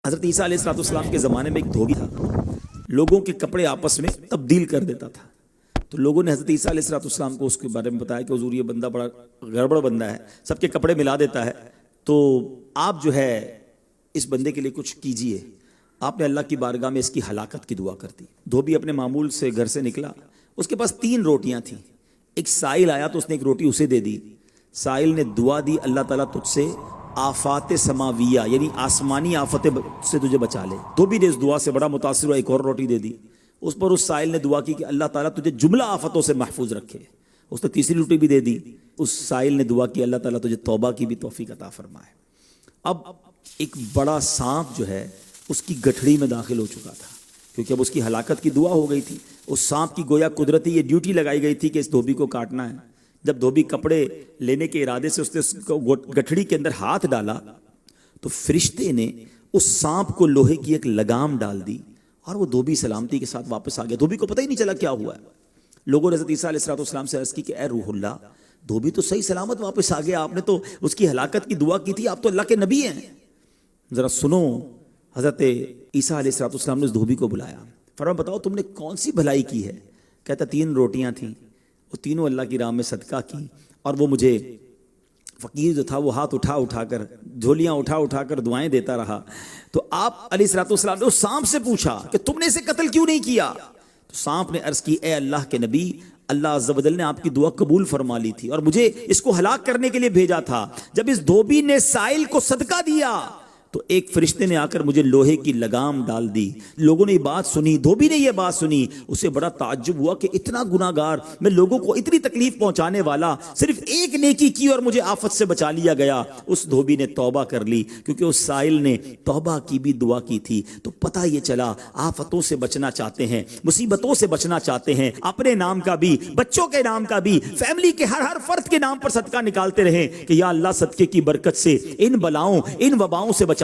حضرت عیسیٰ علیہ السلام کے زمانے میں ایک دھوبی تھا، لوگوں کے کپڑے آپس میں تبدیل کر دیتا تھا۔ تو لوگوں نے حضرت عیسیٰ علیہ السلام کو اس کے بارے میں بتایا کہ حضور یہ بندہ بڑا گڑبڑ بندہ ہے، سب کے کپڑے ملا دیتا ہے، تو آپ جو ہے اس بندے کے لیے کچھ کیجئے۔ آپ نے اللہ کی بارگاہ میں اس کی ہلاکت کی دعا کر دی۔ دھوبی اپنے معمول سے گھر سے نکلا، اس کے پاس 3 روٹیاں تھیں۔ ایک سائل آیا تو اس نے ایک روٹی اسے دے دی۔ سائل نے دعا دی، اللہ تعالیٰ تجھ سے آفات سماویہ یعنی آسمانی آفتیں سے تجھے بچا لے۔ دھوبی نے اس دعا سے بڑا متاثر ہوا، ایک اور روٹی دے دی۔ اس پر اس سائل نے دعا کی کہ اللہ تعالیٰ تجھے جملہ آفتوں سے محفوظ رکھے۔ اس نے تیسری روٹی بھی دے دی۔ اس سائل نے دعا کی اللہ تعالیٰ تجھے توبہ کی بھی توفیق عطا فرمائے۔ اب ایک بڑا سانپ جو ہے اس کی گٹھڑی میں داخل ہو چکا تھا، کیونکہ اب اس کی ہلاکت کی دعا ہو گئی تھی۔ اس سانپ کی گویا قدرتی یہ ڈیوٹی لگائی گئی تھی کہ اس دھوبی کو کاٹنا ہے۔ جب دھوبی کپڑے لینے کے ارادے سے اس نے گٹھڑی کے اندر ہاتھ ڈالا تو فرشتے نے اس سانپ کو لوہے کی ایک لگام ڈال دی اور وہ دھوبی سلامتی کے ساتھ واپس آ گیا۔ دھوبی کو پتہ ہی نہیں چلا کیا ہوا ہے۔ لوگوں نے حضرت عیسیٰ علیہ السلام سے عرض کی کہ اے روح اللہ، دھوبی تو صحیح سلامت واپس آ گیا، آپ نے تو اس کی ہلاکت کی دعا کی تھی، آپ تو اللہ کے نبی ہیں، ذرا سنو۔ حضرت عیسیٰ علیہ السلام نے اس دھوبی کو بلایا، فرمایا بتاؤ تم نے کون سی بھلائی کی ہے؟ کہتا 3 روٹیاں تھیں، وہ تینوں اللہ کی راہ میں صدقہ کی، اور وہ مجھے فقیر جو تھا وہ ہاتھ اٹھا کر جھولیاں اٹھا کر دعائیں دیتا رہا۔ تو آپ علیہ السلام نے اس سانپ سے پوچھا کہ تم نے اسے قتل کیوں نہیں کیا؟ تو سانپ نے عرض کی اے اللہ کے نبی، اللہ عز و جل نے آپ کی دعا قبول فرما لی تھی اور مجھے اس کو ہلاک کرنے کے لیے بھیجا تھا۔ جب اس دھوبی نے سائل کو صدقہ دیا تو ایک فرشتے نے آ کر مجھے لوہے کی لگام ڈال دی۔ لوگوں نے یہ بات سنی، دھوبی نے یہ بات سنی، اسے بڑا تعجب ہوا کہ اتنا گناہ گار، میں لوگوں کو اتنی تکلیف پہنچانے والا، صرف ایک نیکی کی اور مجھے آفت سے بچا لیا گیا۔ اس دھوبی نے توبہ کر لی، کیونکہ اس سائل نے توبہ کی بھی دعا کی تھی۔ تو پتہ یہ چلا آفتوں سے بچنا چاہتے ہیں، مصیبتوں سے بچنا چاہتے ہیں، اپنے نام کا بھی، بچوں کے نام کا بھی، فیملی کے ہر فرد کے نام پر صدقہ نکالتے رہیں کہ یا اللہ صدقے کی برکت سے ان بلاؤں، ان وباؤں سے بچانا۔